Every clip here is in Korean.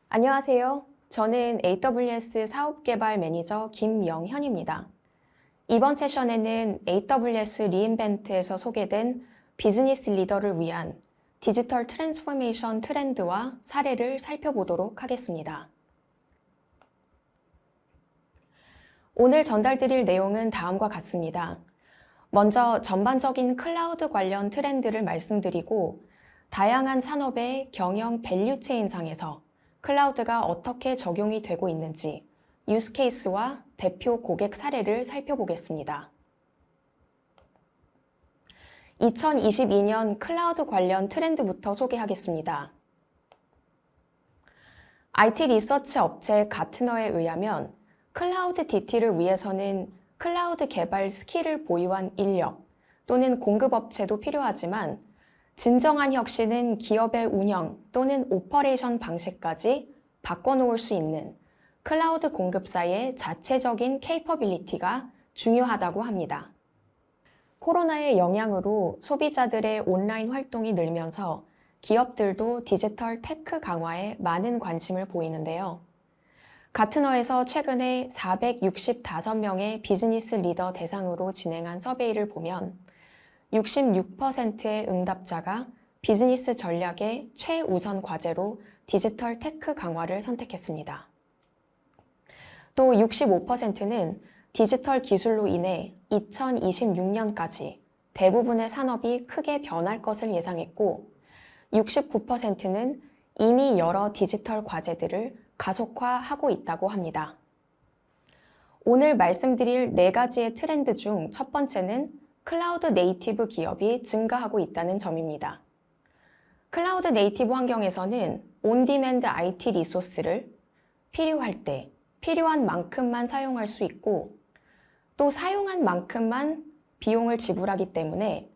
안녕하세요. 저는 AWS 사업개발 매니저 김영현입니다. 이번 세션에는 AWS 리인벤트에서 소개된 비즈니스 리더를 위한 디지털 트랜스포메이션 트렌드와 사례를 살펴보도록 하겠습니다. 오늘 전달드릴 내용은 다음과 같습니다. 먼저 전반적인 클라우드 관련 트렌드를 말씀드리고 다양한 산업의 경영 밸류체인상에서 클라우드가 어떻게 적용이 되고 있는지 유스케이스와 대표 고객 사례를 살펴보겠습니다. 2022년 클라우드 관련 트렌드부터 소개하겠습니다. IT 리서치 업체 가트너에 의하면 클라우드 DT를 위해서는 클라우드 개발 스킬을 보유한 인력 또는 공급업체도 필요하지만 진정한 혁신은 기업의 운영 또는 오퍼레이션 방식까지 바꿔놓을 수 있는 클라우드 공급사의 자체적인 케이퍼빌리티가 중요하다고 합니다. 코로나의 영향으로 소비자들의 온라인 활동이 늘면서 기업들도 디지털 테크 강화에 많은 관심을 보이는데요. 가트너에서 최근에 465명의 비즈니스 리더 대상으로 진행한 서베이를 보면 66%의 응답자가 비즈니스 전략의 최우선 과제로 디지털 테크 강화를 선택했습니다. 또 65%는 디지털 기술로 인해 2026년까지 대부분의 산업이 크게 변할 것을 예상했고 69%는 이미 여러 디지털 과제들을 가속화하고 있다고 합니다. 오늘 말씀드릴 4가지의 트렌드 중 첫 번째는 클라우드 네이티브 기업이 증가하고 있다는 점입니다. 클라우드 네이티브 환경에서는 온디맨드 IT 리소스를 필요할 때 필요한 만큼만 사용할 수 있고 또 사용한 만큼만 비용을 지불하기 때문에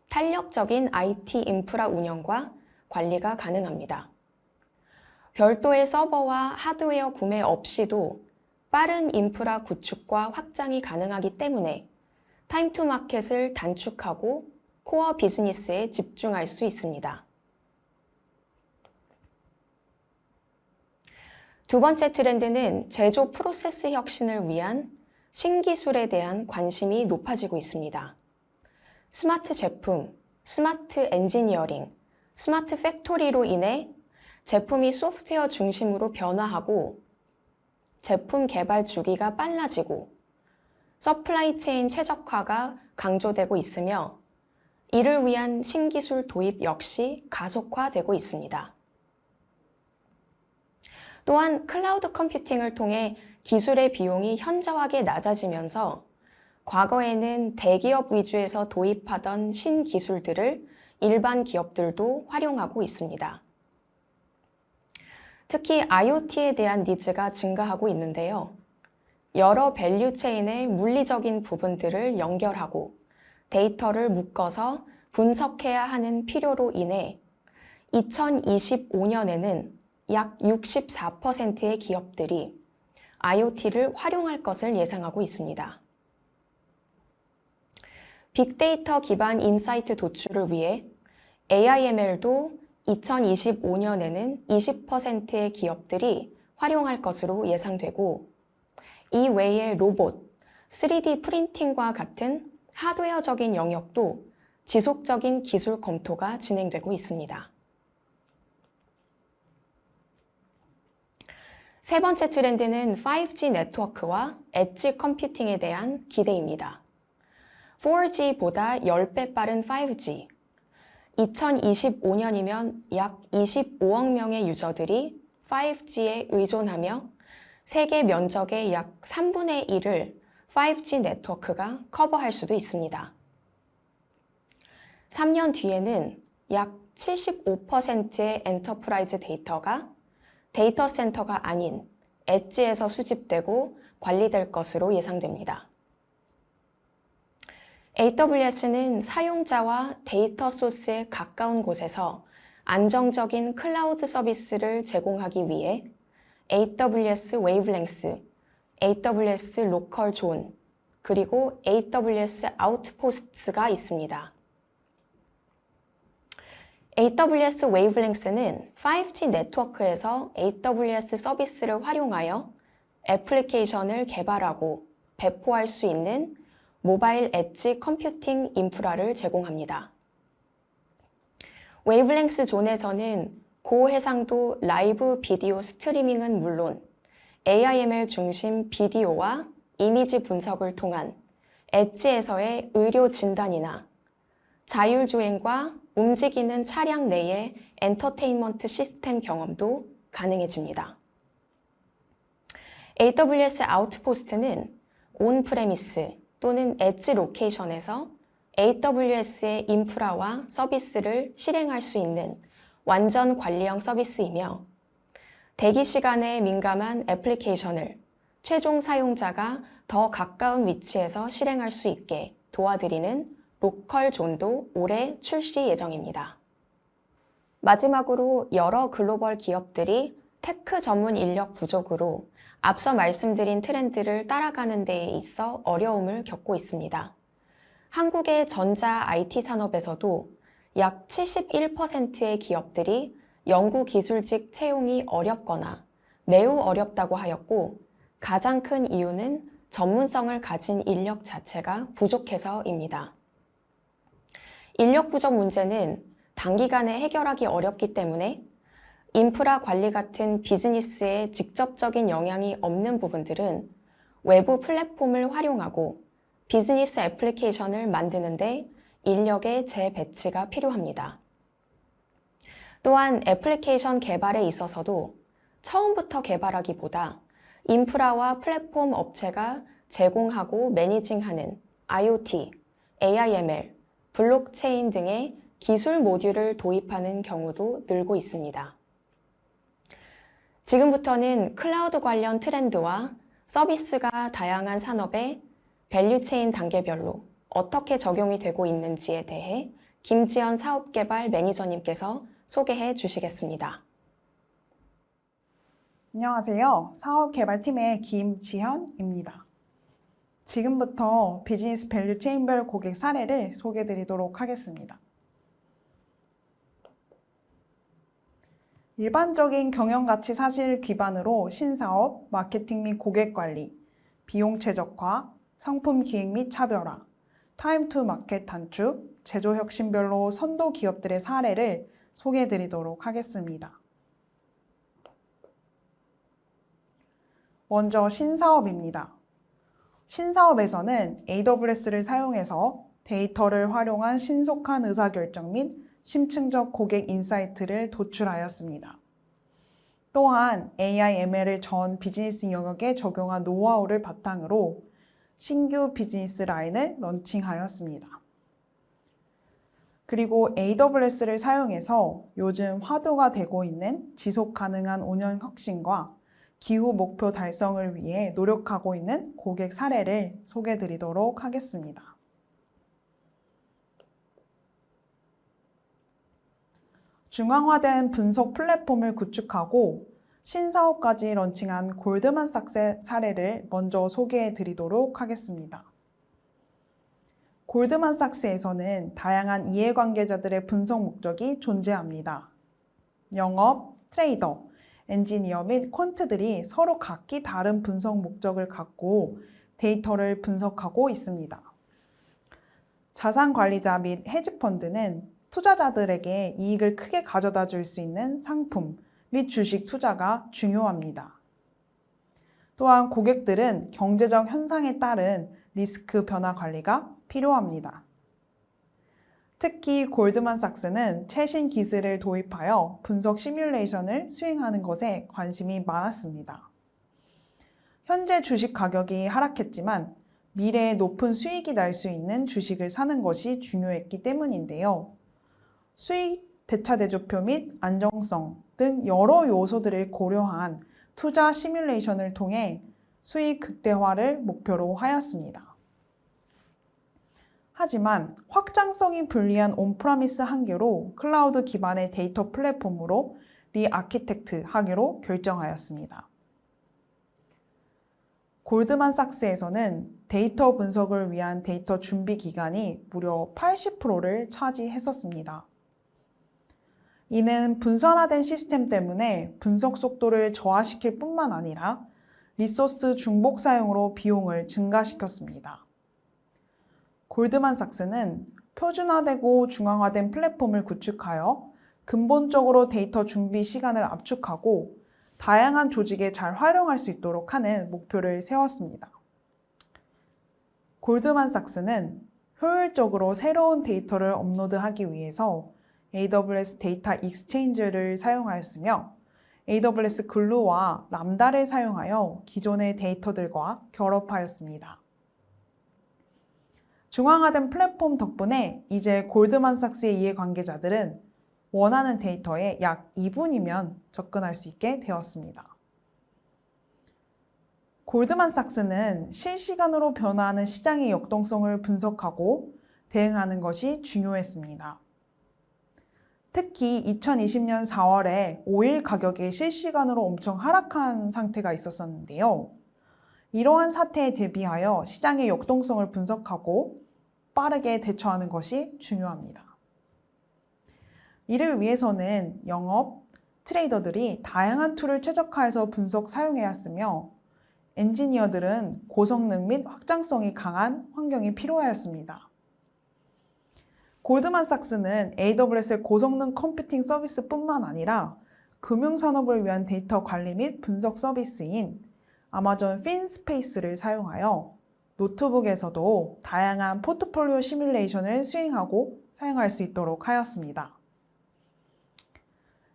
탄력적인 IT 인프라 운영과 관리가 가능합니다. 별도의 서버와 하드웨어 구매 없이도 빠른 인프라 구축과 확장이 가능하기 때문에 타임 투 마켓을 단축하고 코어 비즈니스에 집중할 수 있습니다. 두 번째 트렌드는 제조 프로세스 혁신을 위한 신기술에 대한 관심이 높아지고 있습니다. 스마트 제품, 스마트 엔지니어링, 스마트 팩토리로 인해 제품이 소프트웨어 중심으로 변화하고 제품 개발 주기가 빨라지고 서플라이 체인 최적화가 강조되고 있으며 이를 위한 신기술 도입 역시 가속화되고 있습니다. 또한 클라우드 컴퓨팅을 통해 기술의 비용이 현저하게 낮아지면서 과거에는 대기업 위주에서 도입하던 신기술들을 일반 기업들도 활용하고 있습니다. 특히 IoT에 대한 니즈가 증가하고 있는데요. 여러 밸류 체인의 물리적인 부분들을 연결하고 데이터를 묶어서 분석해야 하는 필요로 인해 2025년에는 약 64%의 기업들이 IoT를 활용할 것을 예상하고 있습니다. 빅데이터 기반 인사이트 도출을 위해 AIML도 2025년에는 20%의 기업들이 활용할 것으로 예상되고 이 외에 로봇, 3D 프린팅과 같은 하드웨어적인 영역도 지속적인 기술 검토가 진행되고 있습니다. 세 번째 트렌드는 5G 네트워크와 엣지 컴퓨팅에 대한 기대입니다. 4G보다 10배 빠른 5G, 2025년이면 약 25억 명의 유저들이 5G에 의존하며 세계 면적의 약 3분의 1을 5G 네트워크가 커버할 수도 있습니다. 3년 뒤에는 약 75%의 엔터프라이즈 데이터가 데이터 센터가 아닌 엣지에서 수집되고 관리될 것으로 예상됩니다. AWS는 사용자와 데이터 소스에 가까운 곳에서 안정적인 클라우드 서비스를 제공하기 위해 AWS 웨이브랭스, AWS 로컬 존, 그리고 AWS 아웃포스트가 있습니다. AWS 웨이브랭스는 5G 네트워크에서 AWS 서비스를 활용하여 애플리케이션을 개발하고 배포할 수 있는 모바일 엣지 컴퓨팅 인프라를 제공합니다. 웨이브랭스 존에서는 고해상도 라이브 비디오 스트리밍은 물론 AIML 중심 비디오와 이미지 분석을 통한 엣지에서의 의료 진단이나 자율주행과 움직이는 차량 내의 엔터테인먼트 시스템 경험도 가능해집니다. AWS 아우트포스트는 온프레미스 또는 엣지 로케이션에서 AWS의 인프라와 서비스를 실행할 수 있는 완전 관리형 서비스이며 대기 시간에 민감한 애플리케이션을 최종 사용자가 더 가까운 위치에서 실행할 수 있게 도와드리는 로컬 존도 올해 출시 예정입니다. 마지막으로 여러 글로벌 기업들이 테크 전문 인력 부족으로 앞서 말씀드린 트렌드를 따라가는 데에 있어 어려움을 겪고 있습니다. 한국의 전자 IT 산업에서도 약 71%의 기업들이 연구기술직 채용이 어렵거나 매우 어렵다고 하였고, 가장 큰 이유는 전문성을 가진 인력 자체가 부족해서입니다. 인력 부족 문제는 단기간에 해결하기 어렵기 때문에 인프라 관리 같은 비즈니스에 직접적인 영향이 없는 부분들은 외부 플랫폼을 활용하고 비즈니스 애플리케이션을 만드는데 인력의 재배치가 필요합니다. 또한 애플리케이션 개발에 있어서도 처음부터 개발하기보다 인프라와 플랫폼 업체가 제공하고 매니징하는 IoT, AIML, 블록체인 등의 기술 모듈을 도입하는 경우도 늘고 있습니다. 지금부터는 클라우드 관련 트렌드와 서비스가 다양한 산업의 밸류체인 단계별로 어떻게 적용이 되고 있는지에 대해 김지연 사업개발 매니저님께서 소개해 주시겠습니다. 안녕하세요. 사업개발팀의 김지현입니다. 지금부터 비즈니스 밸류 체인별 고객 사례를 소개해 드리도록 하겠습니다. 일반적인 경영가치 사실 기반으로 신사업, 마케팅 및 고객관리, 비용 최적화, 상품 기획 및 차별화, 타임 투 마켓 단축, 제조 혁신별로 선도 기업들의 사례를 소개해 드리도록 하겠습니다. 먼저 신사업입니다. 신사업에서는 AWS를 사용해서 데이터를 활용한 신속한 의사결정 및 심층적 고객 인사이트를 도출하였습니다. 또한 AI, ML을 전 비즈니스 영역에 적용한 노하우를 바탕으로 신규 비즈니스 라인을 런칭하였습니다. 그리고 AWS를 사용해서 요즘 화두가 되고 있는 지속 가능한 운영 혁신과 기후 목표 달성을 위해 노력하고 있는 고객 사례를 소개해 드리도록 하겠습니다. 중앙화된 분석 플랫폼을 구축하고 신사업까지 런칭한 골드만삭스의 사례를 먼저 소개해 드리도록 하겠습니다. 골드만삭스에서는 다양한 이해관계자들의 분석 목적이 존재합니다. 영업, 트레이더, 엔지니어 및 퀀트들이 서로 각기 다른 분석 목적을 갖고 데이터를 분석하고 있습니다. 자산관리자 및 헤지펀드는 투자자들에게 이익을 크게 가져다 줄 수 있는 상품 및 주식 투자가 중요합니다. 또한 고객들은 경제적 현상에 따른 리스크 변화 관리가 필요합니다. 특히 골드만삭스는 최신 기술을 도입하여 분석 시뮬레이션을 수행하는 것에 관심이 많았습니다. 현재 주식 가격이 하락했지만 미래에 높은 수익이 날 수 있는 주식을 사는 것이 중요했기 때문인데요. 수익 대차대조표 및 안정성 등 여러 요소들을 고려한 투자 시뮬레이션을 통해 수익 극대화를 목표로 하였습니다. 하지만 확장성이 불리한 온프라미스 한계로 클라우드 기반의 데이터 플랫폼으로 리아키텍트 하기로 결정하였습니다. 골드만삭스에서는 데이터 분석을 위한 데이터 준비 기간이 무려 80%를 차지했었습니다. 이는 분산화된 시스템 때문에 분석 속도를 저하시킬 뿐만 아니라 리소스 중복 사용으로 비용을 증가시켰습니다. 골드만삭스는 표준화되고 중앙화된 플랫폼을 구축하여 근본적으로 데이터 준비 시간을 압축하고 다양한 조직에 잘 활용할 수 있도록 하는 목표를 세웠습니다. 골드만삭스는 효율적으로 새로운 데이터를 업로드하기 위해서 AWS 데이터 익스체인지를 사용하였으며 AWS 글루와 람다를 사용하여 기존의 데이터들과 결합하였습니다. 중앙화된 플랫폼 덕분에 이제 골드만삭스의 이해관계자들은 원하는 데이터에 약 2분이면 접근할 수 있게 되었습니다. 골드만삭스는 실시간으로 변화하는 시장의 역동성을 분석하고 대응하는 것이 중요했습니다. 특히 2020년 4월에 오일 가격이 실시간으로 엄청 하락한 상태가 있었는데요. 이러한 사태에 대비하여 시장의 역동성을 분석하고 빠르게 대처하는 것이 중요합니다. 이를 위해서는 영업, 트레이더들이 다양한 툴을 최적화해서 분석 사용해야 했으며 엔지니어들은 고성능 및 확장성이 강한 환경이 필요하였습니다. 골드만삭스는 AWS의 고성능 컴퓨팅 서비스뿐만 아니라 금융산업을 위한 데이터 관리 및 분석 서비스인 아마존 핀스페이스를 사용하여 노트북에서도 다양한 포트폴리오 시뮬레이션을 수행하고 사용할 수 있도록 하였습니다.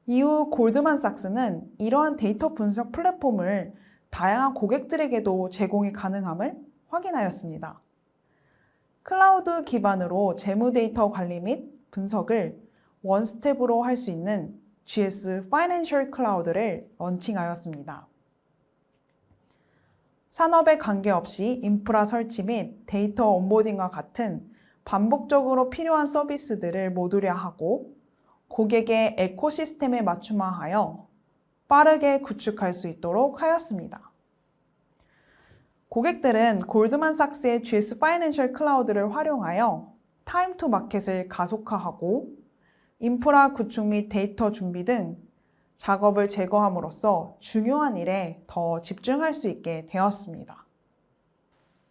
이후 골드만삭스는 이러한 데이터 분석 플랫폼을 다양한 고객들에게도 제공이 가능함을 확인하였습니다. 클라우드 기반으로 재무 데이터 관리 및 분석을 원스텝으로 할 수 있는 GS 파이낸셜 클라우드를 런칭하였습니다. 산업에 관계없이 인프라 설치 및 데이터 온보딩과 같은 반복적으로 필요한 서비스들을 모듈화하고 고객의 에코시스템에 맞춤화하여 빠르게 구축할 수 있도록 하였습니다. 고객들은 골드만삭스의 GS 파이낸셜 클라우드를 활용하여 타임 투 마켓을 가속화하고 인프라 구축 및 데이터 준비 등 작업을 제거함으로써 중요한 일에 더 집중할 수 있게 되었습니다.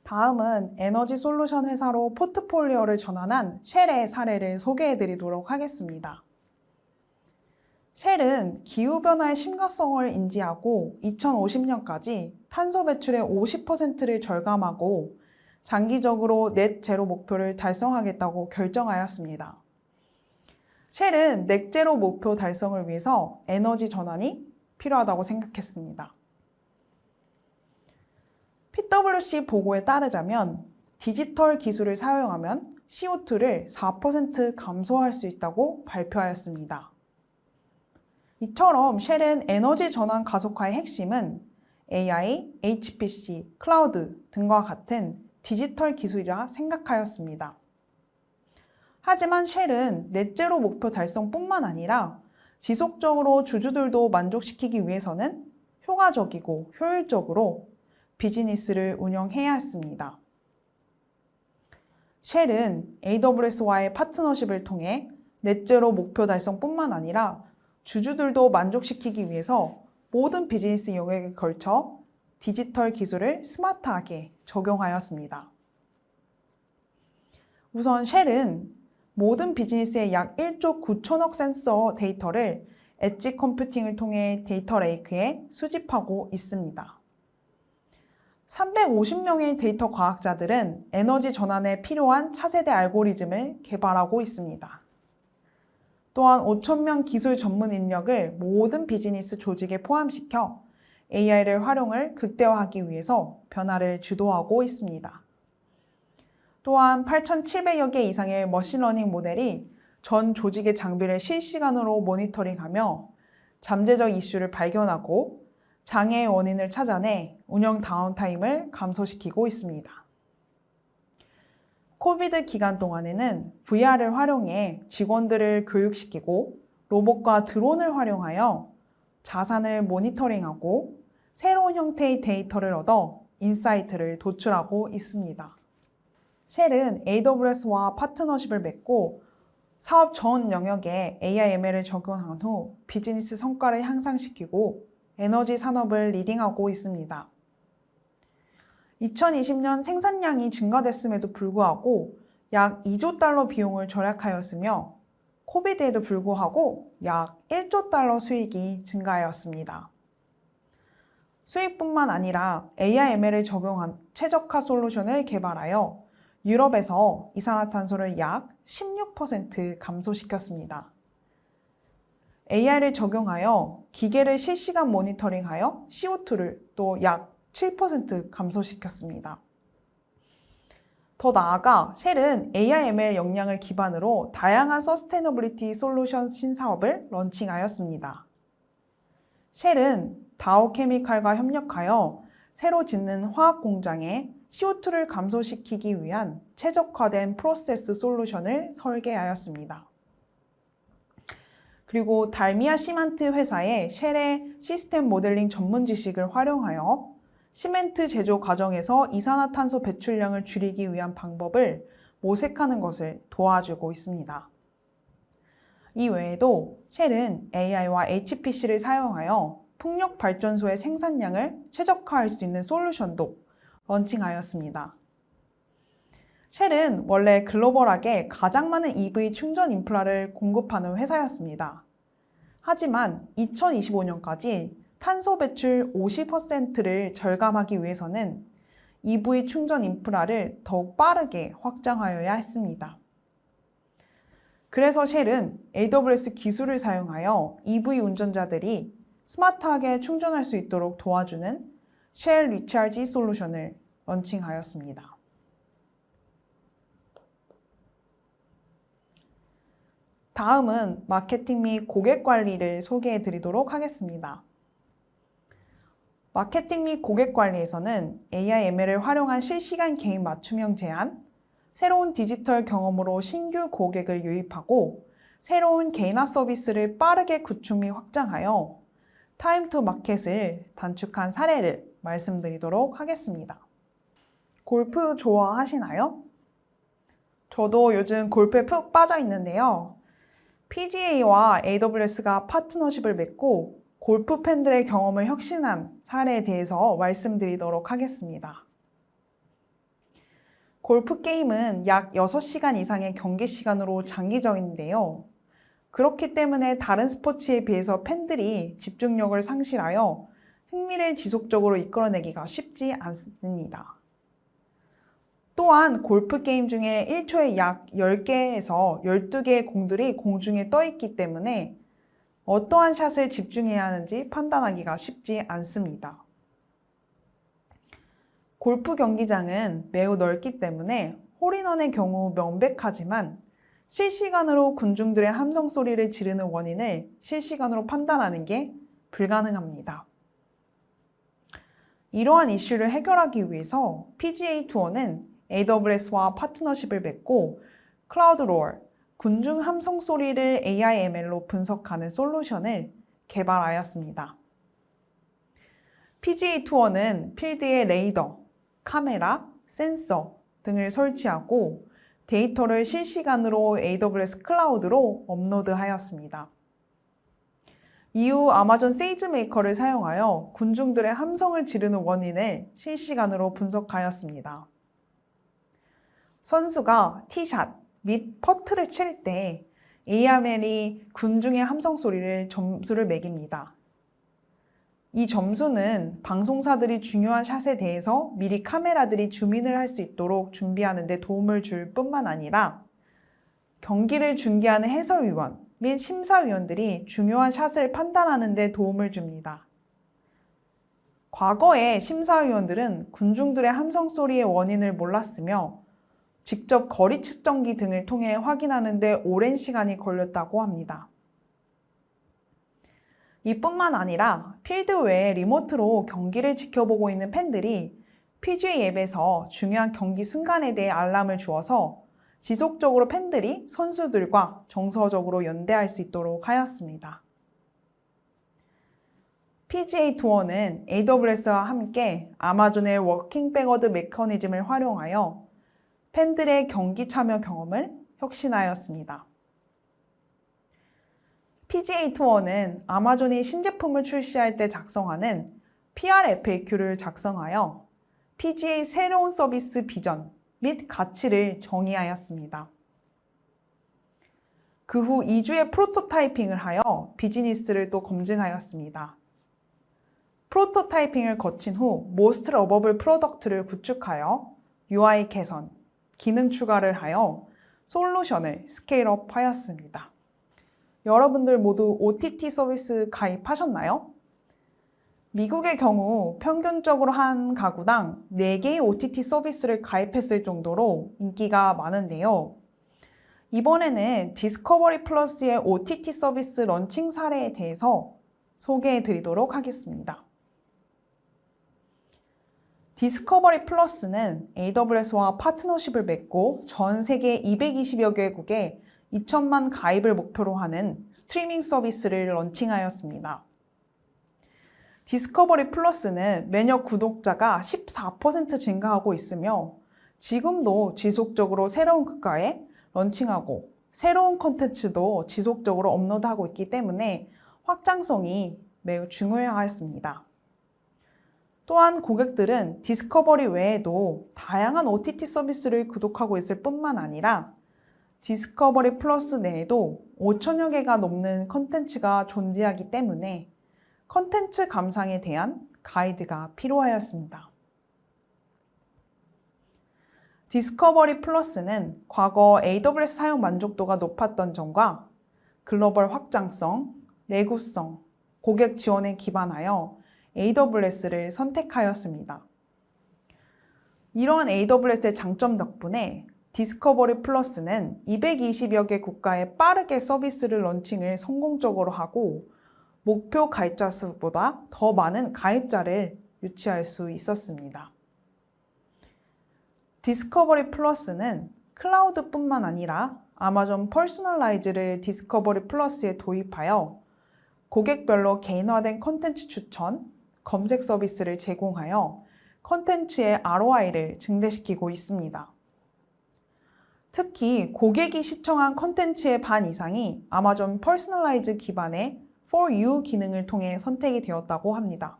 다음은 에너지 솔루션 회사로 포트폴리오를 전환한 쉘의 사례를 소개해 드리도록 하겠습니다. 쉘은 기후변화의 심각성을 인지하고 2050년까지 탄소 배출의 50%를 절감하고 장기적으로 넷 제로 목표를 달성하겠다고 결정하였습니다. 쉘은 넷 제로 목표 달성을 위해서 에너지 전환이 필요하다고 생각했습니다. PwC 보고에 따르자면 디지털 기술을 사용하면 CO2를 4% 감소할 수 있다고 발표하였습니다. 이처럼 쉘은 에너지 전환 가속화의 핵심은 AI, HPC, 클라우드 등과 같은 디지털 기술이라 생각하였습니다. 하지만 쉘은 넷제로 목표 달성뿐만 아니라 지속적으로 주주들도 만족시키기 위해서는 효과적이고 효율적으로 비즈니스를 운영해야 했습니다. 쉘은 AWS와의 파트너십을 통해 넷제로 목표 달성뿐만 아니라 주주들도 만족시키기 위해서 모든 비즈니스 영역에 걸쳐 디지털 기술을 스마트하게 적용하였습니다. 우선 쉘은 모든 비즈니스의 약 1조 9천억 센서 데이터를 엣지 컴퓨팅을 통해 데이터 레이크에 수집하고 있습니다. 350명의 데이터 과학자들은 에너지 전환에 필요한 차세대 알고리즘을 개발하고 있습니다. 또한 5,000명 기술 전문 인력을 모든 비즈니스 조직에 포함시켜 AI를 활용을 극대화하기 위해서 변화를 주도하고 있습니다. 또한 8,700여 개 이상의 머신러닝 모델이 전 조직의 장비를 실시간으로 모니터링하며 잠재적 이슈를 발견하고 장애의 원인을 찾아내 운영 다운타임을 감소시키고 있습니다. 코비드 기간 동안에는 VR을 활용해 직원들을 교육시키고 로봇과 드론을 활용하여 자산을 모니터링하고 새로운 형태의 데이터를 얻어 인사이트를 도출하고 있습니다. 쉘은 AWS와 파트너십을 맺고 사업 전 영역에 AI/ML을 적용한 후 비즈니스 성과를 향상시키고 에너지 산업을 리딩하고 있습니다. 2020년 생산량이 증가됐음에도 불구하고 약 2조 달러 비용을 절약하였으며 코비드에도 불구하고 약 1조 달러 수익이 증가하였습니다. 수익뿐만 아니라 AI/ML을 적용한 최적화 솔루션을 개발하여 유럽에서 이산화탄소를 약 16% 감소시켰습니다. AI를 적용하여 기계를 실시간 모니터링하여 CO2를 또 약 7% 감소시켰습니다. 더 나아가 쉘은 AI/ML 역량을 기반으로 다양한 서스테너빌리티 솔루션 신사업을 런칭하였습니다. 쉘은 다우케미칼과 협력하여 새로 짓는 화학 공장에 CO2를 감소시키기 위한 최적화된 프로세스 솔루션을 설계하였습니다. 그리고 달미아 시멘트 회사의 쉘의 시스템 모델링 전문 지식을 활용하여 시멘트 제조 과정에서 이산화탄소 배출량을 줄이기 위한 방법을 모색하는 것을 도와주고 있습니다. 이 외에도 쉘은 AI와 HPC를 사용하여 풍력 발전소의 생산량을 최적화할 수 있는 솔루션도 런칭하였습니다. 쉘은 원래 글로벌하게 가장 많은 EV 충전 인프라를 공급하는 회사였습니다. 하지만 2025년까지 탄소 배출 50%를 절감하기 위해서는 EV 충전 인프라를 더욱 빠르게 확장하여야 했습니다. 그래서 쉘은 AWS 기술을 사용하여 EV 운전자들이 스마트하게 충전할 수 있도록 도와주는 쉘 리차지 솔루션을 런칭하였습니다. 다음은 마케팅 및 고객 관리를 소개해 드리도록 하겠습니다. 마케팅 및 고객 관리에서는 AI/ML을 활용한 실시간 개인 맞춤형 제안, 새로운 디지털 경험으로 신규 고객을 유입하고 새로운 개인화 서비스를 빠르게 구축 및 확장하여 타임 투 마켓을 단축한 사례를 말씀드리도록 하겠습니다. 골프 좋아하시나요? 저도 요즘 골프에 푹 빠져 있는데요. PGA와 AWS가 파트너십을 맺고 골프 팬들의 경험을 혁신한 사례에 대해서 말씀드리도록 하겠습니다. 골프 게임은 약 6시간 이상의 경기 시간으로 장기적인데요. 그렇기 때문에 다른 스포츠에 비해서 팬들이 집중력을 상실하여 흥미를 지속적으로 이끌어내기가 쉽지 않습니다. 또한 골프 게임 중에 1초에 약 10개에서 12개의 공들이 공중에 떠 있기 때문에 어떠한 샷을 집중해야 하는지 판단하기가 쉽지 않습니다. 골프 경기장은 매우 넓기 때문에 홀인원의 경우 명백하지만 실시간으로 군중들의 함성 소리를 지르는 원인을 실시간으로 판단하는 게 불가능합니다. 이러한 이슈를 해결하기 위해서 PGA 투어는 AWS와 파트너십을 맺고 클라우드 로어, 군중 함성 소리를 AI/ML로 분석하는 솔루션을 개발하였습니다. PGA 투어는 필드에 레이더, 카메라, 센서 등을 설치하고 데이터를 실시간으로 AWS 클라우드로 업로드하였습니다. 이후 아마존 세이지메이커를 사용하여 군중들의 함성을 지르는 원인을 실시간으로 분석하였습니다. 선수가 티샷 및 퍼트를 칠 때 AML이 군중의 함성 소리를 점수를 매깁니다. 이 점수는 방송사들이 중요한 샷에 대해서 미리 카메라들이 줌인을 할 수 있도록 준비하는 데 도움을 줄 뿐만 아니라 경기를 중계하는 해설위원 및 심사위원들이 중요한 샷을 판단하는 데 도움을 줍니다. 과거에 심사위원들은 군중들의 함성 소리의 원인을 몰랐으며 직접 거리 측정기 등을 통해 확인하는 데 오랜 시간이 걸렸다고 합니다. 이뿐만 아니라 필드 외에 리모트로 경기를 지켜보고 있는 팬들이 PGA 앱에서 중요한 경기 순간에 대해 알람을 주어서 지속적으로 팬들이 선수들과 정서적으로 연대할 수 있도록 하였습니다. PGA 투어는 AWS와 함께 아마존의 워킹 백워드 메커니즘을 활용하여 팬들의 경기 참여 경험을 혁신하였습니다. PGA 투어는 아마존이 신제품을 출시할 때 작성하는 PR FAQ를 작성하여 PGA 새로운 서비스 비전 및 가치를 정의하였습니다. 그 후 2주의 프로토타이핑을 하여 비즈니스를 또 검증하였습니다. 프로토타이핑을 거친 후 Most Lovable 프로덕트를 구축하여 UI 개선, 기능 추가를 하여 솔루션을 스케일업 하였습니다. 여러분들 모두 OTT 서비스 가입하셨나요? 미국의 경우 평균적으로 한 가구당 4개의 OTT 서비스를 가입했을 정도로 인기가 많은데요. 이번에는 디스커버리 플러스의 OTT 서비스 런칭 사례에 대해서 소개해 드리도록 하겠습니다. 디스커버리 플러스는 AWS와 파트너십을 맺고 전 세계 220여 개국에 2천만 가입을 목표로 하는 스트리밍 서비스를 런칭하였습니다. 디스커버리 플러스는 매년 구독자가 14% 증가하고 있으며 지금도 지속적으로 새로운 국가에 런칭하고 새로운 콘텐츠도 지속적으로 업로드하고 있기 때문에 확장성이 매우 중요하였습니다. 또한 고객들은 디스커버리 외에도 다양한 OTT 서비스를 구독하고 있을 뿐만 아니라 디스커버리 플러스 내에도 5천여 개가 넘는 콘텐츠가 존재하기 때문에 콘텐츠 감상에 대한 가이드가 필요하였습니다. 디스커버리 플러스는 과거 AWS 사용 만족도가 높았던 점과 글로벌 확장성, 내구성, 고객 지원에 기반하여 AWS를 선택하였습니다. 이러한 AWS의 장점 덕분에 디스커버리 플러스는 220여 개 국가에 빠르게 서비스를 런칭을 성공적으로 하고 목표 가입자 수보다 더 많은 가입자를 유치할 수 있었습니다. 디스커버리 플러스는 클라우드뿐만 아니라 아마존 퍼스널라이즈를 디스커버리 플러스에 도입하여 고객별로 개인화된 콘텐츠 추천, 검색 서비스를 제공하여 콘텐츠의 ROI를 증대시키고 있습니다. 특히 고객이 시청한 콘텐츠의 반 이상이 아마존 퍼스널라이즈 기반의 For You 기능을 통해 선택이 되었다고 합니다.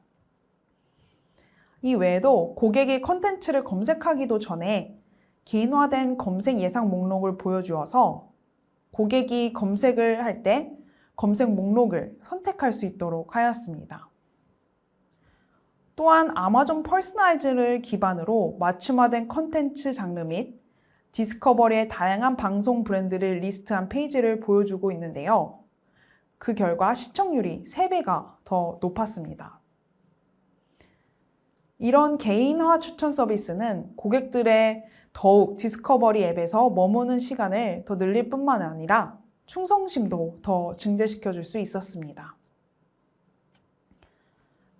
이 외에도 고객이 콘텐츠를 검색하기도 전에 개인화된 검색 예상 목록을 보여주어서 고객이 검색을 할 때 검색 목록을 선택할 수 있도록 하였습니다. 또한 아마존 퍼스널라이즈를 기반으로 맞춤화된 콘텐츠 장르 및 디스커버리의 다양한 방송 브랜드를 리스트한 페이지를 보여주고 있는데요. 그 결과 시청률이 3배가 더 높았습니다. 이런 개인화 추천 서비스는 고객들의 더욱 디스커버리 앱에서 머무는 시간을 더 늘릴 뿐만 아니라 충성심도 더 증대시켜 줄 수 있었습니다.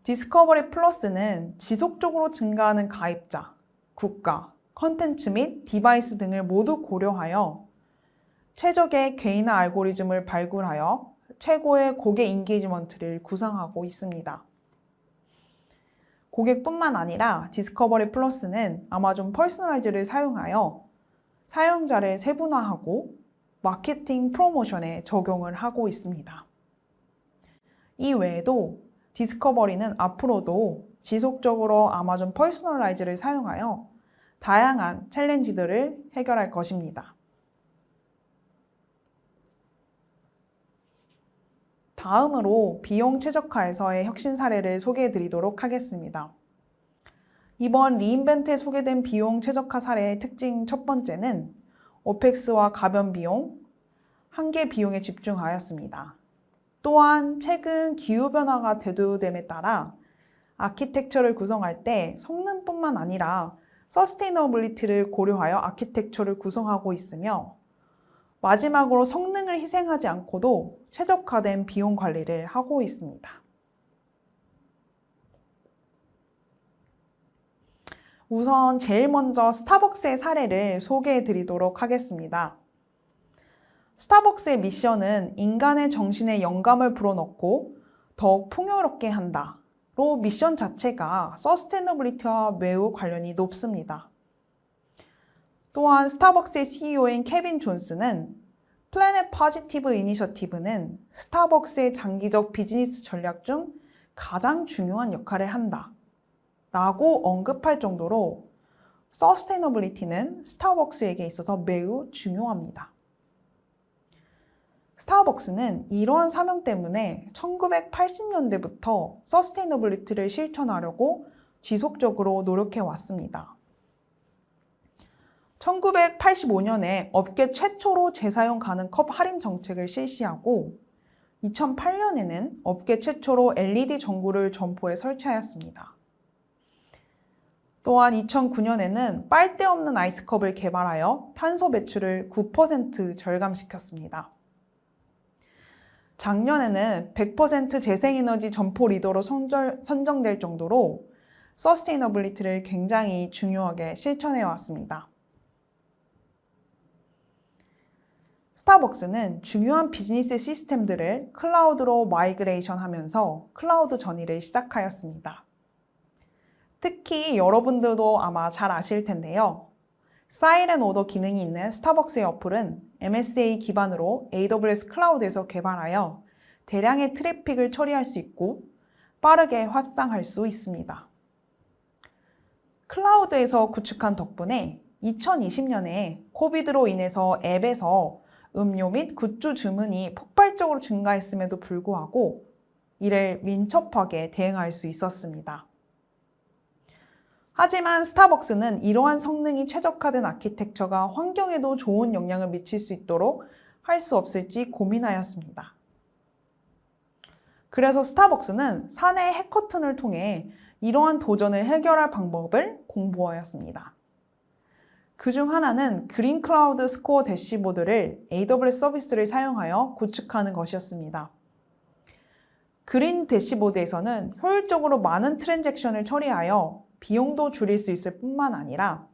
디스커버리 플러스는 지속적으로 증가하는 가입자, 국가, 컨텐츠 및 디바이스 등을 모두 고려하여 최적의 개인화 알고리즘을 발굴하여 최고의 고객 인게이지먼트를 구상하고 있습니다. 고객뿐만 아니라 디스커버리 플러스는 아마존 퍼스널라이즈를 사용하여 사용자를 세분화하고 마케팅 프로모션에 적용을 하고 있습니다. 이 외에도 디스커버리는 앞으로도 지속적으로 아마존 퍼스널라이즈를 사용하여 다양한 챌린지들을 해결할 것입니다. 다음으로 비용 최적화에서의 혁신 사례를 소개해 드리도록 하겠습니다. 이번 리인벤트에 소개된 비용 최적화 사례의 특징 첫 번째는 오펙스와 가변 비용, 한계 비용에 집중하였습니다. 또한 최근 기후변화가 대두됨에 따라 아키텍처를 구성할 때 성능뿐만 아니라 서스테이너빌리티를 고려하여 아키텍처를 구성하고 있으며 마지막으로 성능을 희생하지 않고도 최적화된 비용 관리를 하고 있습니다. 우선 제일 먼저 스타벅스의 사례를 소개해 드리도록 하겠습니다. 스타벅스의 미션은 인간의 정신에 영감을 불어넣고 더욱 풍요롭게 한다로 미션 자체가 서스테이너빌리티와 매우 관련이 높습니다. 또한 스타벅스의 CEO인 케빈 존스는 플래닛 포지티브 이니셔티브는 스타벅스의 장기적 비즈니스 전략 중 가장 중요한 역할을 한다 라고 언급할 정도로 서스테이너빌리티는 스타벅스에게 있어서 매우 중요합니다. 스타벅스는 이러한 사명 때문에 1980년대부터 서스테이너빌리티를 실천하려고 지속적으로 노력해 왔습니다. 1985년에 업계 최초로 재사용 가능 컵 할인 정책을 실시하고 2008년에는 업계 최초로 LED 전구를 점포에 설치하였습니다. 또한 2009년에는 빨대 없는 아이스컵을 개발하여 탄소 배출을 9% 절감시켰습니다. 작년에는 100% 재생에너지 점포 리더로 선정될 정도로 서스테이너빌리티를 굉장히 중요하게 실천해 왔습니다. 스타벅스는 중요한 비즈니스 시스템들을 클라우드로 마이그레이션 하면서 클라우드 전이를 시작하였습니다. 특히 여러분들도 아마 잘 아실 텐데요. 사이렌 오더 기능이 있는 스타벅스의 어플은 MSA 기반으로 AWS 클라우드에서 개발하여 대량의 트래픽을 처리할 수 있고 빠르게 확장할 수 있습니다. 클라우드에서 구축한 덕분에 2020년에 코비드로 인해서 앱에서 음료 및 굿즈 주문이 폭발적으로 증가했음에도 불구하고 이를 민첩하게 대응할 수 있었습니다. 하지만 스타벅스는 이러한 성능이 최적화된 아키텍처가 환경에도 좋은 영향을 미칠 수 있도록 할 수 없을지 고민하였습니다. 그래서 스타벅스는 사내 해커톤을 통해 이러한 도전을 해결할 방법을 공부하였습니다. 그중 하나는 그린 클라우드 스코어 대시보드를 AWS 서비스를 사용하여 구축하는 것이었습니다. 그린 대시보드에서는 효율적으로 많은 트랜잭션을 처리하여 비용도 줄일 수 있을 뿐만 아니라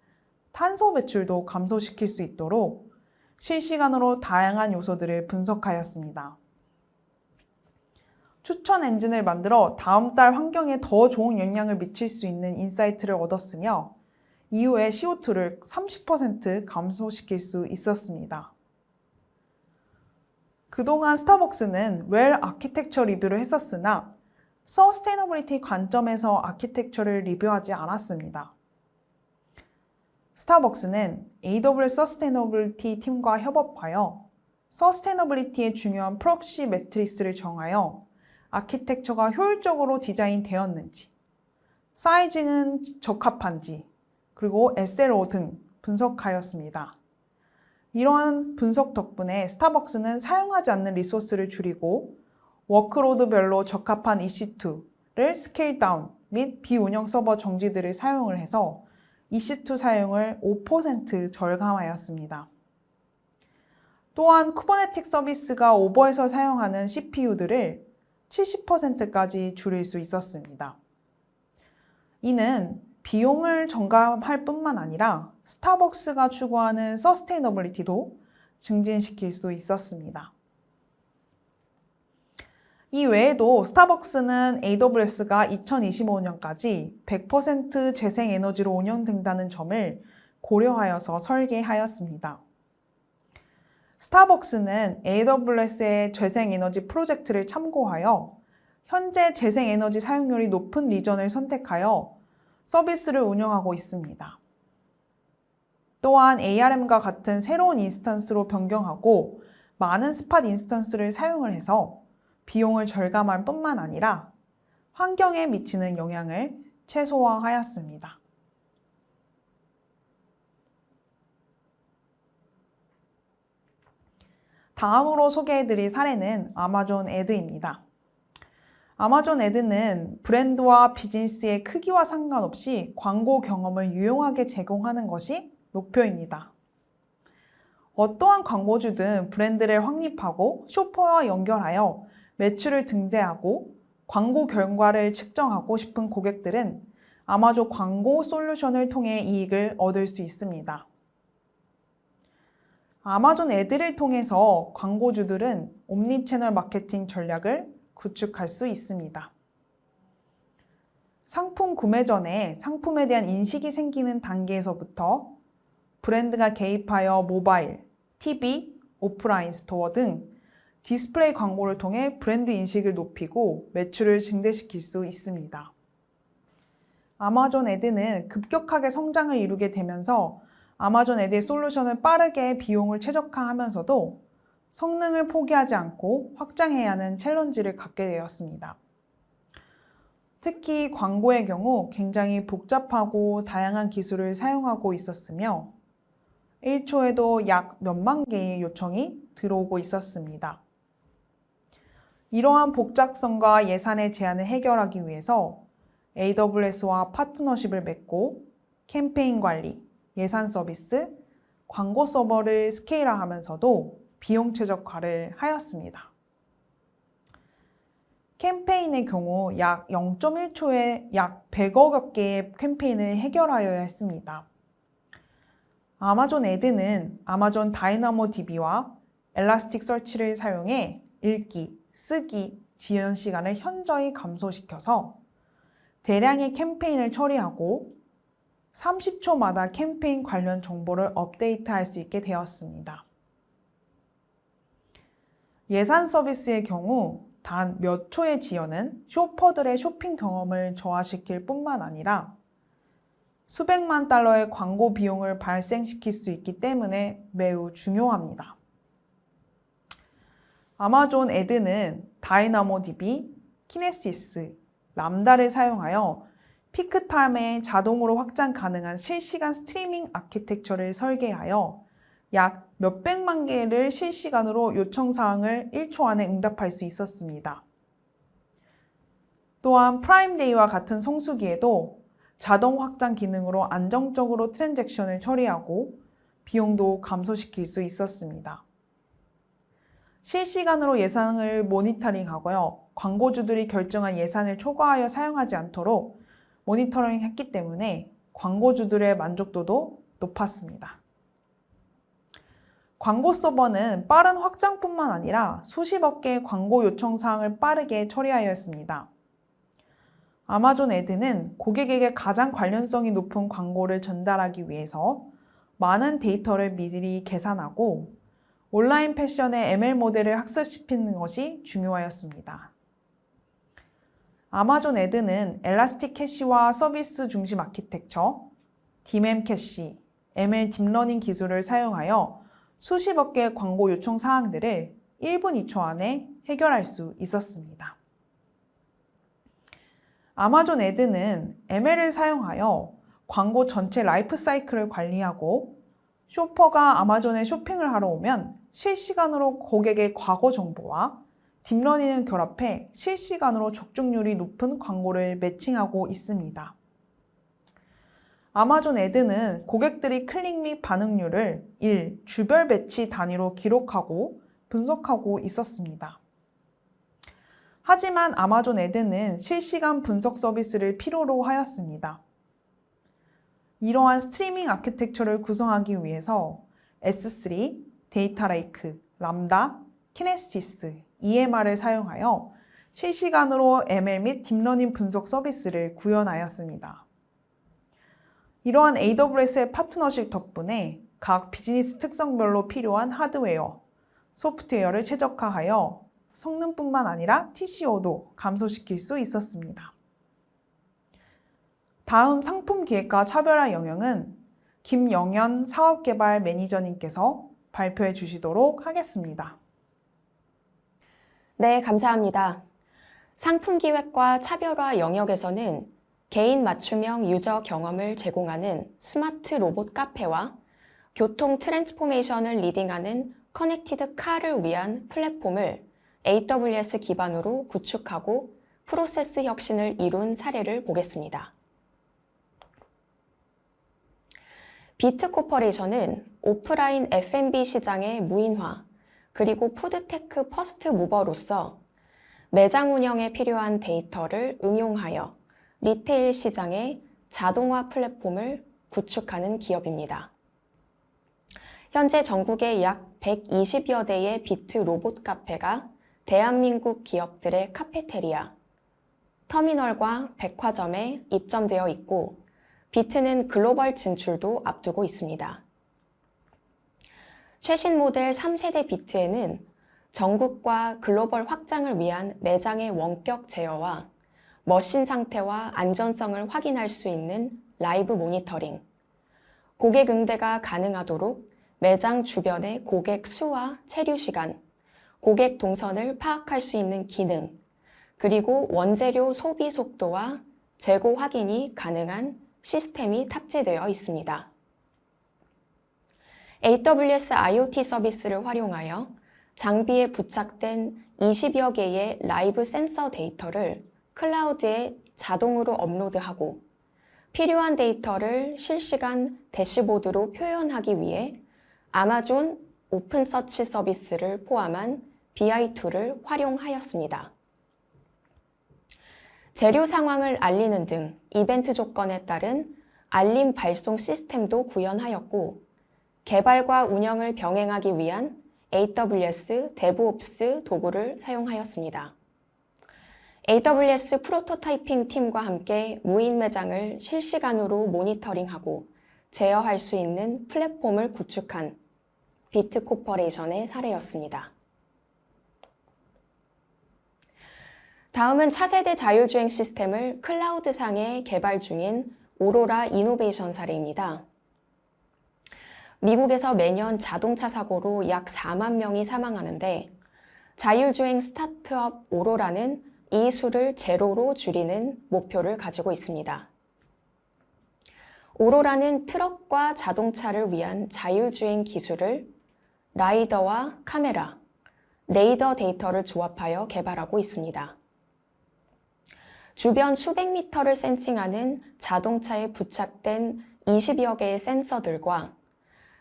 탄소 배출도 감소시킬 수 있도록 실시간으로 다양한 요소들을 분석하였습니다. 추천 엔진을 만들어 다음 달 환경에 더 좋은 영향을 미칠 수 있는 인사이트를 얻었으며 이후에 CO2를 30% 감소시킬 수 있었습니다. 그동안 스타벅스는 웰 아키텍처 리뷰를 했었으나 서스테이너빌리티 관점에서 아키텍처를 리뷰하지 않았습니다. 스타벅스는 AWS 서스테이너빌리티 팀과 협업하여 서스테이너빌리티의 중요한 프록시 매트리스를 정하여 아키텍처가 효율적으로 디자인되었는지, 사이즈는 적합한지, 그리고 SLO 등 분석하였습니다. 이러한 분석 덕분에 스타벅스는 사용하지 않는 리소스를 줄이고 워크로드별로 적합한 EC2를 스케일 다운 및 비운영 서버 정지들을 사용을 해서 EC2 사용을 5% 절감하였습니다. 또한 쿠버네틱 서비스가 오버해서 사용하는 CPU들을 70%까지 줄일 수 있었습니다. 이는 비용을 절감할 뿐만 아니라 스타벅스가 추구하는 서스테이너빌리티도 증진시킬 수 있었습니다. 이 외에도 스타벅스는 AWS가 2025년까지 100% 재생에너지로 운영된다는 점을 고려하여서 설계하였습니다. 스타벅스는 AWS의 재생에너지 프로젝트를 참고하여 현재 재생에너지 사용률이 높은 리전을 선택하여 서비스를 운영하고 있습니다. 또한 ARM과 같은 새로운 인스턴스로 변경하고 많은 스팟 인스턴스를 사용을 해서 비용을 절감할 뿐만 아니라 환경에 미치는 영향을 최소화하였습니다. 다음으로 소개해드릴 사례는 아마존 애드입니다. 아마존 애드는 브랜드와 비즈니스의 크기와 상관없이 광고 경험을 유용하게 제공하는 것이 목표입니다. 어떠한 광고주든 브랜드를 확립하고 쇼퍼와 연결하여 매출을 등재하고 광고 결과를 측정하고 싶은 고객들은 아마존 광고 솔루션을 통해 이익을 얻을 수 있습니다. 아마존 애드를 통해서 광고주들은 옴니채널 마케팅 전략을 구축할 수 있습니다. 상품 구매 전에 상품에 대한 인식이 생기는 단계에서부터 브랜드가 개입하여 모바일, TV, 오프라인 스토어 등 디스플레이 광고를 통해 브랜드 인식을 높이고 매출을 증대시킬 수 있습니다. 아마존 애드는 급격하게 성장을 이루게 되면서 아마존 애드의 솔루션을 빠르게 비용을 최적화하면서도 성능을 포기하지 않고 확장해야 하는 챌린지를 갖게 되었습니다. 특히 광고의 경우 굉장히 복잡하고 다양한 기술을 사용하고 있었으며 1초에도 약 몇만 개의 요청이 들어오고 있었습니다. 이러한 복잡성과 예산의 제한을 해결하기 위해서 AWS와 파트너십을 맺고 캠페인 관리, 예산 서비스, 광고 서버를 스케일화하면서도 비용 최적화를 하였습니다. 캠페인의 경우 약 0.1초에 약 100억 개의 캠페인을 해결하여야 했습니다. 아마존 애드는 아마존 다이나모 DB와 엘라스틱 서치를 사용해 읽기, 쓰기, 지연 시간을 현저히 감소시켜서 대량의 캠페인을 처리하고 30초마다 캠페인 관련 정보를 업데이트할 수 있게 되었습니다. 예산 서비스의 경우 단 몇 초의 지연은 쇼퍼들의 쇼핑 경험을 저하시킬 뿐만 아니라 수백만 달러의 광고 비용을 발생시킬 수 있기 때문에 매우 중요합니다. 아마존 애드는 다이나모 DB, 키네시스, 람다를 사용하여 피크타임에 자동으로 확장 가능한 실시간 스트리밍 아키텍처를 설계하여 약 몇백만 개를 실시간으로 요청사항을 1초 안에 응답할 수 있었습니다. 또한 프라임데이와 같은 성수기에도 자동 확장 기능으로 안정적으로 트랜잭션을 처리하고 비용도 감소시킬 수 있었습니다. 실시간으로 예산을 모니터링하고요. 광고주들이 결정한 예산을 초과하여 사용하지 않도록 모니터링했기 때문에 광고주들의 만족도도 높았습니다. 광고 서버는 빠른 확장뿐만 아니라 수십억 개의 광고 요청 사항을 빠르게 처리하였습니다. 아마존 애드는 고객에게 가장 관련성이 높은 광고를 전달하기 위해서 많은 데이터를 미리 계산하고 온라인 패션의 ML 모델을 학습시키는 것이 중요하였습니다. 아마존 애드는 엘라스틱 캐시와 서비스 중심 아키텍처, DMM 캐시, ML 딥러닝 기술을 사용하여 수십억 개의 광고 요청 사항들을 1분 2초 안에 해결할 수 있었습니다. 아마존 애드는 ML을 사용하여 광고 전체 라이프 사이클을 관리하고 쇼퍼가 아마존에 쇼핑을 하러 오면 실시간으로 고객의 과거 정보와 딥러닝을 결합해 실시간으로 적중률이 높은 광고를 매칭하고 있습니다. 아마존 애드는 고객들이 클릭 및 반응률을 주별 배치 단위로 기록하고 분석하고 있었습니다. 하지만 아마존 애드는 실시간 분석 서비스를 필요로 하였습니다. 이러한 스트리밍 아키텍처를 구성하기 위해서 S3, 데이터 레이크, 람다, 키네시스, EMR을 사용하여 실시간으로 ML 및 딥러닝 분석 서비스를 구현하였습니다. 이러한 AWS의 파트너십 덕분에 각 비즈니스 특성별로 필요한 하드웨어, 소프트웨어를 최적화하여 성능뿐만 아니라 TCO도 감소시킬 수 있었습니다. 다음 상품 기획과 차별화 영역은 김영현 사업개발 매니저님께서 발표해 주시도록 하겠습니다. 네, 감사합니다. 상품 기획과 차별화 영역에서는 개인 맞춤형 유저 경험을 제공하는 스마트 로봇 카페와 교통 트랜스포메이션을 리딩하는 커넥티드 카를 위한 플랫폼을 AWS 기반으로 구축하고 프로세스 혁신을 이룬 사례를 보겠습니다. 비트 코퍼레이션은 오프라인 F&B 시장의 무인화, 그리고 푸드테크 퍼스트 무버로서 매장 운영에 필요한 데이터를 응용하여 리테일 시장의 자동화 플랫폼을 구축하는 기업입니다. 현재 전국에 약 120여 대의 비트 로봇 카페가 대한민국 기업들의 카페테리아, 터미널과 백화점에 입점되어 있고 비트는 글로벌 진출도 앞두고 있습니다. 최신 모델 3세대 비트에는 전국과 글로벌 확장을 위한 매장의 원격 제어와 머신 상태와 안전성을 확인할 수 있는 라이브 모니터링, 고객 응대가 가능하도록 매장 주변의 고객 수와 체류 시간, 고객 동선을 파악할 수 있는 기능, 그리고 원재료 소비 속도와 재고 확인이 가능한 시스템이 탑재되어 있습니다. AWS IoT 서비스를 활용하여 장비에 부착된 20여 개의 라이브 센서 데이터를 클라우드에 자동으로 업로드하고 필요한 데이터를 실시간 대시보드로 표현하기 위해 아마존 오픈 서치 서비스를 포함한 BI2를 활용하였습니다. 재료 상황을 알리는 등 이벤트 조건에 따른 알림 발송 시스템도 구현하였고, 개발과 운영을 병행하기 위한 AWS DevOps 도구를 사용하였습니다. AWS 프로토타이핑 팀과 함께 무인 매장을 실시간으로 모니터링하고 제어할 수 있는 플랫폼을 구축한 비트 코퍼레이션의 사례였습니다. 다음은 차세대 자율주행 시스템을 클라우드상에 개발 중인 오로라 이노베이션 사례입니다. 미국에서 매년 자동차 사고로 약 4만 명이 사망하는데 자율주행 스타트업 오로라는 이 수를 제로로 줄이는 목표를 가지고 있습니다. 오로라는 트럭과 자동차를 위한 자율주행 기술을 라이더와 카메라, 레이더 데이터를 조합하여 개발하고 있습니다. 주변 수백 미터를 센싱하는 자동차에 부착된 20여 개의 센서들과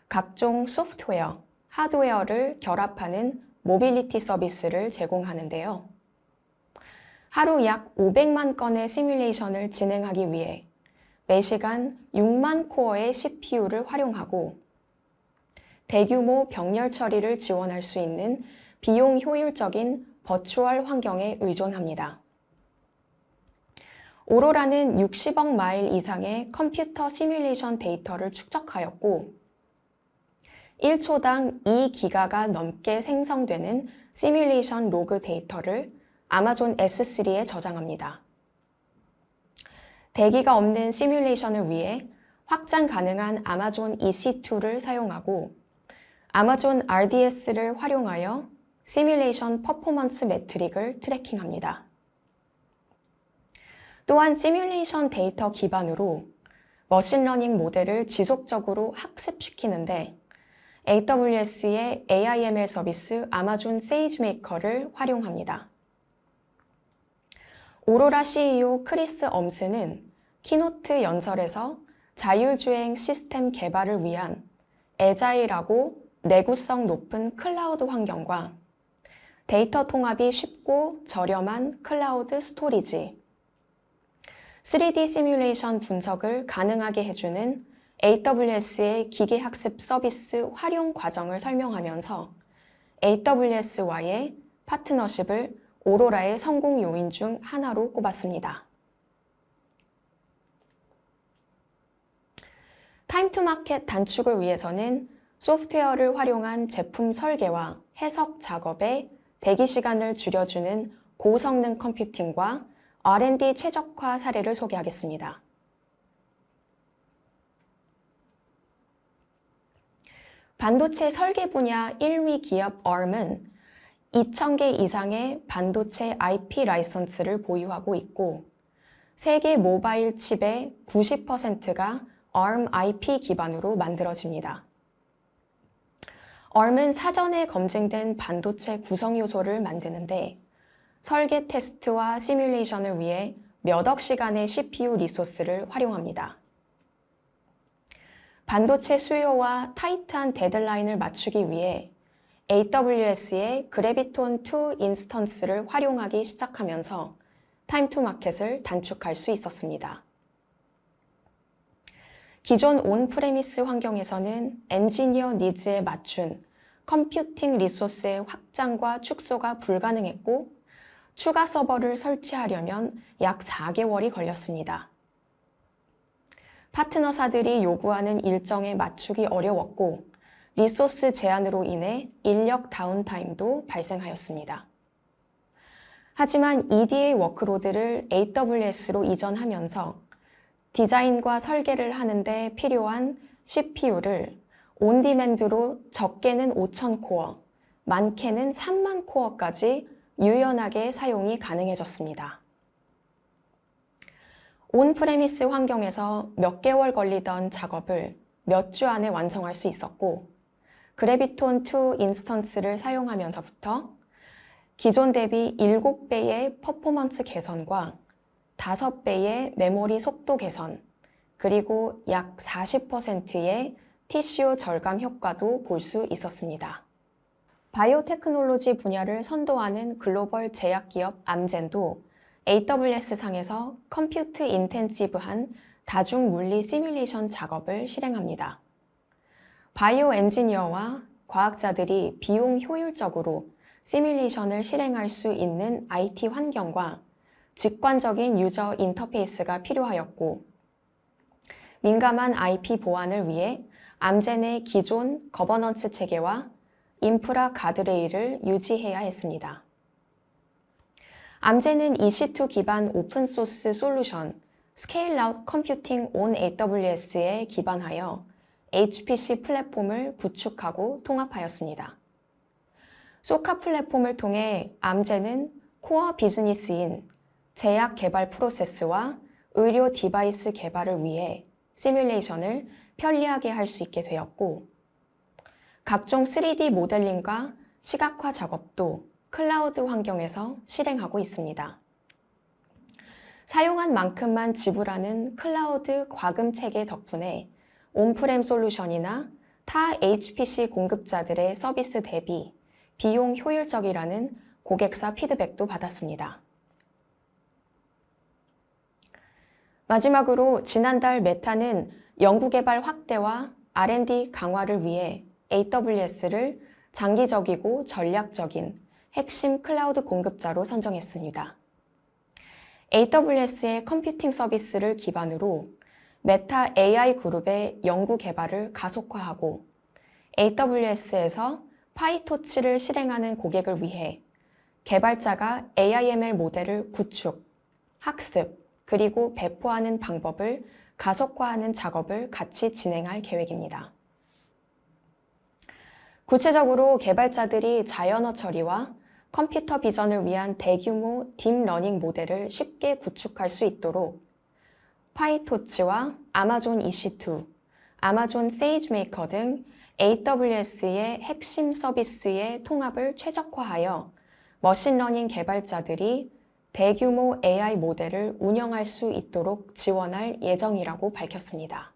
각종 소프트웨어, 하드웨어를 결합하는 모빌리티 서비스를 제공하는데요. 하루 약 500만 건의 시뮬레이션을 진행하기 위해 매시간 6만 코어의 CPU를 활용하고 대규모 병렬 처리를 지원할 수 있는 비용 효율적인 버추얼 환경에 의존합니다. 오로라는 60억 마일 이상의 컴퓨터 시뮬레이션 데이터를 축적하였고 1초당 2기가가 넘게 생성되는 시뮬레이션 로그 데이터를 아마존 S3에 저장합니다. 대기가 없는 시뮬레이션을 위해 확장 가능한 아마존 EC2를 사용하고 아마존 RDS를 활용하여 시뮬레이션 퍼포먼스 매트릭을 트래킹합니다. 또한 시뮬레이션 데이터 기반으로 머신러닝 모델을 지속적으로 학습시키는데 AWS의 AIML 서비스 아마존 세이지메이커를 활용합니다. 오로라 CEO 크리스 엄스는 키노트 연설에서 자율주행 시스템 개발을 위한 애자일하고 내구성 높은 클라우드 환경과 데이터 통합이 쉽고 저렴한 클라우드 스토리지, 3D 시뮬레이션 분석을 가능하게 해주는 AWS의 기계학습 서비스 활용 과정을 설명하면서 AWS와의 파트너십을 오로라의 성공 요인 중 하나로 꼽았습니다. 타임 투 마켓 단축을 위해서는 소프트웨어를 활용한 제품 설계와 해석 작업에 대기 시간을 줄여주는 고성능 컴퓨팅과 R&D 최적화 사례를 소개하겠습니다. 반도체 설계 분야 1위 기업 ARM은 2,000개 이상의 반도체 IP 라이선스를 보유하고 있고 세계 모바일 칩의 90%가 ARM IP 기반으로 만들어집니다. ARM은 사전에 검증된 반도체 구성 요소를 만드는데 설계 테스트와 시뮬레이션을 위해 몇억 시간의 CPU 리소스를 활용합니다. 반도체 수요와 타이트한 데드라인을 맞추기 위해 AWS의 그래비톤2 인스턴스를 활용하기 시작하면서 타임 투 마켓을 단축할 수 있었습니다. 기존 온프레미스 환경에서는 엔지니어 니즈에 맞춘 컴퓨팅 리소스의 확장과 축소가 불가능했고 추가 서버를 설치하려면 약 4개월이 걸렸습니다. 파트너사들이 요구하는 일정에 맞추기 어려웠고 리소스 제한으로 인해 인력 다운타임도 발생하였습니다. 하지만 EDA 워크로드를 AWS로 이전하면서 디자인과 설계를 하는데 필요한 CPU를 온디맨드로 적게는 5,000코어, 많게는 3만 코어까지 유연하게 사용이 가능해졌습니다. 온프레미스 환경에서 몇 개월 걸리던 작업을 몇 주 안에 완성할 수 있었고, 그래비톤2 인스턴스를 사용하면서부터 기존 대비 7배의 퍼포먼스 개선과 5배의 메모리 속도 개선, 그리고 약 40%의 TCO 절감 효과도 볼 수 있었습니다. 바이오테크놀로지 분야를 선도하는 글로벌 제약기업 암젠도 AWS 상에서 컴퓨트 인텐시브한 다중물리 시뮬레이션 작업을 실행합니다. 바이오 엔지니어와 과학자들이 비용 효율적으로 시뮬레이션을 실행할 수 있는 IT 환경과 직관적인 유저 인터페이스가 필요하였고, 민감한 IP 보안을 위해 암젠의 기존 거버넌스 체계와 인프라 가드레일을 유지해야 했습니다. 암젠은 EC2 기반 오픈소스 솔루션 Scale-out Computing on AWS에 기반하여 HPC 플랫폼을 구축하고 통합하였습니다. 소카 플랫폼을 통해 암젠은 코어 비즈니스인 제약 개발 프로세스와 의료 디바이스 개발을 위해 시뮬레이션을 편리하게 할 수 있게 되었고, 각종 3D 모델링과 시각화 작업도 클라우드 환경에서 실행하고 있습니다. 사용한 만큼만 지불하는 클라우드 과금 체계 덕분에 온프렘 솔루션이나 타 HPC 공급자들의 서비스 대비 비용 효율적이라는 고객사 피드백도 받았습니다. 마지막으로 지난달 메타는 연구개발 확대와 R&D 강화를 위해 AWS를 장기적이고 전략적인 핵심 클라우드 공급자로 선정했습니다. AWS의 컴퓨팅 서비스를 기반으로 메타 AI 그룹의 연구 개발을 가속화하고 AWS에서 파이토치를 실행하는 고객을 위해 개발자가 AIML 모델을 구축, 학습, 그리고 배포하는 방법을 가속화하는 작업을 같이 진행할 계획입니다. 구체적으로 개발자들이 자연어 처리와 컴퓨터 비전을 위한 대규모 딥러닝 모델을 쉽게 구축할 수 있도록 파이토치와 아마존 EC2, 아마존 세이지메이커 등 AWS의 핵심 서비스의 통합을 최적화하여 머신러닝 개발자들이 대규모 AI 모델을 운영할 수 있도록 지원할 예정이라고 밝혔습니다.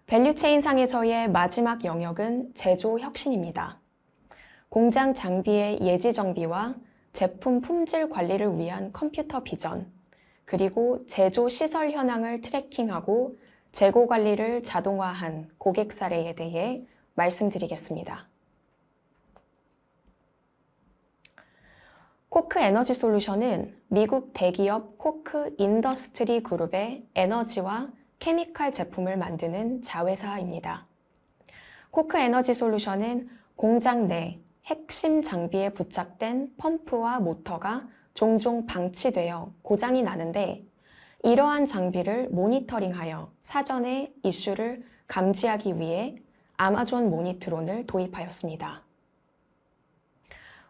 밸류체인 상에서의 마지막 영역은 제조 혁신입니다. 공장 장비의 예지 정비와 제품 품질 관리를 위한 컴퓨터 비전, 그리고 제조 시설 현황을 트래킹하고 재고 관리를 자동화한 고객 사례에 대해 말씀드리겠습니다. 코크 에너지 솔루션은 미국 대기업 코크 인더스트리 그룹의 에너지와 케미칼 제품을 만드는 자회사입니다. 코크 에너지 솔루션은 공장 내 핵심 장비에 부착된 펌프와 모터가 종종 방치되어 고장이 나는데, 이러한 장비를 모니터링하여 사전에 이슈를 감지하기 위해 아마존 모니트론을 도입하였습니다.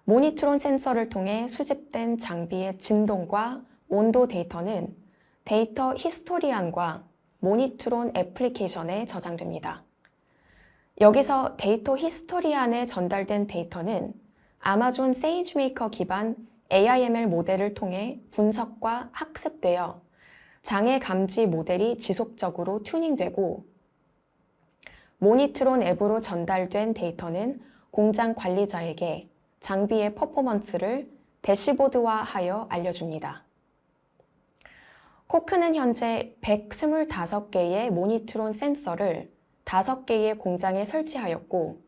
모니트론 센서를 통해 수집된 장비의 진동과 온도 데이터는 데이터 히스토리안과 모니트론 애플리케이션에 저장됩니다. 여기서 데이터 히스토리안에 전달된 데이터는 아마존 세이지메이커 기반 AIML 모델을 통해 분석과 학습되어 장애 감지 모델이 지속적으로 튜닝되고, 모니트론 앱으로 전달된 데이터는 공장 관리자에게 장비의 퍼포먼스를 대시보드화하여 알려줍니다. 코크는 현재 125개의 모니트론 센서를 5개의 공장에 설치하였고,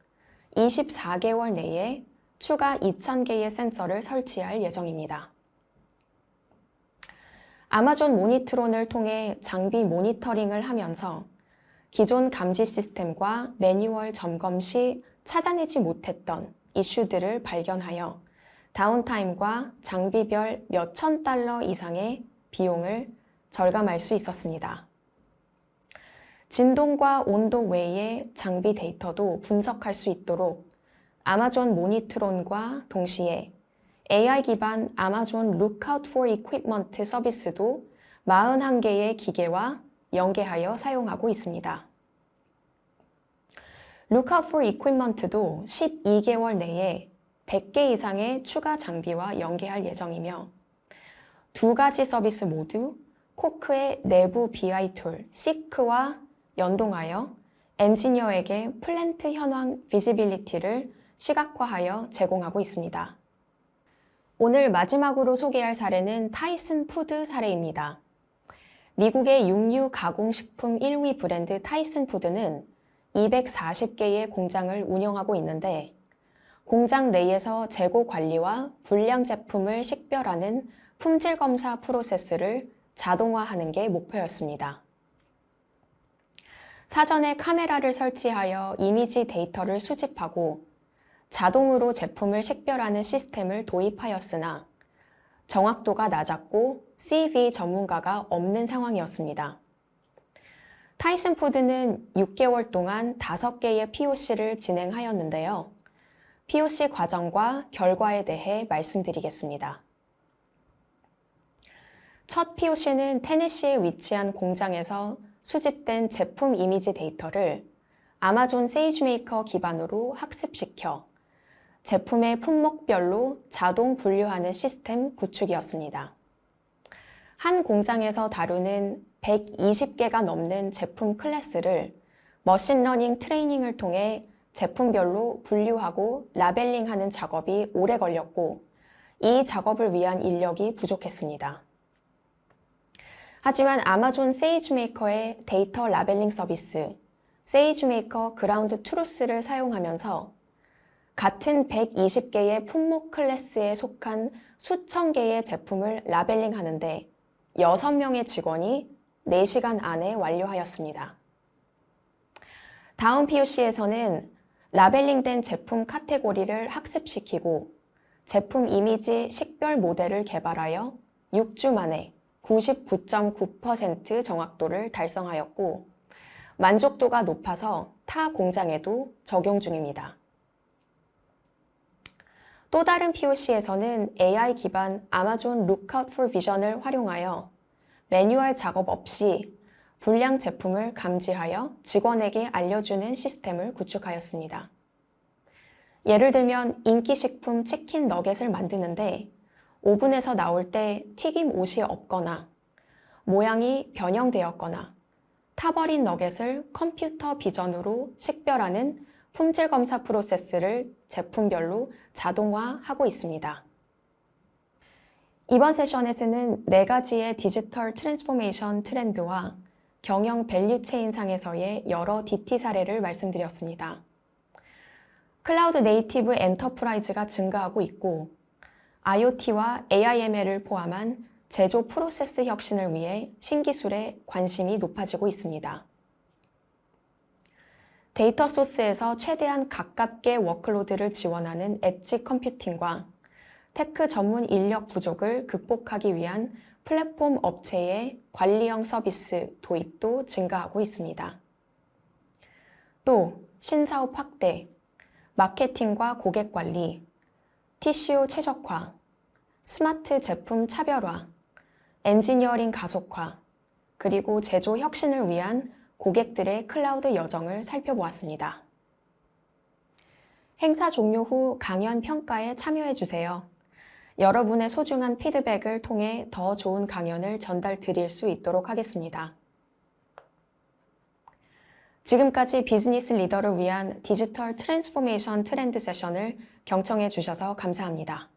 24개월 내에 추가 2,000개의 센서를 설치할 예정입니다. 아마존 모니트론을 통해 장비 모니터링을 하면서 기존 감지 시스템과 매뉴얼 점검 시 찾아내지 못했던 이슈들을 발견하여 다운타임과 장비별 몇천 달러 이상의 비용을 절감할 수 있었습니다. 진동과 온도 외의 장비 데이터도 분석할 수 있도록 아마존 모니트론과 동시에 AI 기반 아마존 Lookout for Equipment 서비스도 41개의 기계와 연계하여 사용하고 있습니다. Lookout for Equipment도 12개월 내에 100개 이상의 추가 장비와 연계할 예정이며 두 가지 서비스 모두 코크의 내부 BI 툴 시크와 연동하여 엔지니어에게 플랜트 현황 비지빌리티를 시각화하여 제공하고 있습니다. 오늘 마지막으로 소개할 사례는 타이슨 푸드 사례입니다. 미국의 육류 가공식품 1위 브랜드 타이슨 푸드는 240개의 공장을 운영하고 있는데 공장 내에서 재고 관리와 불량 제품을 식별하는 품질 검사 프로세스를 자동화하는 게 목표였습니다. 사전에 카메라를 설치하여 이미지 데이터를 수집하고 자동으로 제품을 식별하는 시스템을 도입하였으나 정확도가 낮았고 CV 전문가가 없는 상황이었습니다. 타이슨 푸드는 6개월 동안 5개의 POC를 진행하였는데요. POC 과정과 결과에 대해 말씀드리겠습니다. 첫 POC는 테네시에 위치한 공장에서 수집된 제품 이미지 데이터를 아마존 세이지메이커 기반으로 학습시켜 제품의 품목별로 자동 분류하는 시스템 구축이었습니다. 한 공장에서 다루는 120개가 넘는 제품 클래스를 머신러닝 트레이닝을 통해 제품별로 분류하고 라벨링하는 작업이 오래 걸렸고 이 작업을 위한 인력이 부족했습니다. 하지만 아마존 세이지메이커의 데이터 라벨링 서비스 세이지메이커 그라운드 트루스를 사용하면서 같은 120개의 품목 클래스에 속한 수천 개의 제품을 라벨링 하는데 6명의 직원이 4시간 안에 완료하였습니다. 다음 POC에서는 라벨링된 제품 카테고리를 학습시키고 제품 이미지 식별 모델을 개발하여 6주 만에 99.9% 정확도를 달성하였고 만족도가 높아서 타 공장에도 적용 중입니다. 또 다른 POC에서는 AI 기반 아마존 Lookout for Vision을 활용하여 매뉴얼 작업 없이 불량 제품을 감지하여 직원에게 알려주는 시스템을 구축하였습니다. 예를 들면 인기식품 치킨 너겟을 만드는데 오븐에서 나올 때 튀김 옷이 없거나 모양이 변형되었거나 타버린 너겟을 컴퓨터 비전으로 식별하는 품질 검사 프로세스를 제품별로 자동화하고 있습니다. 이번 세션에서는 4가지의 디지털 트랜스포메이션 트렌드와 경영 밸류 체인 상에서의 여러 DT 사례를 말씀드렸습니다. 클라우드 네이티브 엔터프라이즈가 증가하고 있고 IoT와 AIML을 포함한 제조 프로세스 혁신을 위해 신기술에 관심이 높아지고 있습니다. 데이터 소스에서 최대한 가깝게 워크로드를 지원하는 엣지 컴퓨팅과 테크 전문 인력 부족을 극복하기 위한 플랫폼 업체의 관리형 서비스 도입도 증가하고 있습니다. 또 신사업 확대, 마케팅과 고객 관리, TCO 최적화, 스마트 제품 차별화, 엔지니어링 가속화, 그리고 제조 혁신을 위한 고객들의 클라우드 여정을 살펴보았습니다. 행사 종료 후 강연 평가에 참여해주세요. 여러분의 소중한 피드백을 통해 더 좋은 강연을 전달 드릴 수 있도록 하겠습니다. 지금까지 비즈니스 리더를 위한 디지털 트랜스포메이션 트렌드 세션을 경청해 주셔서 감사합니다.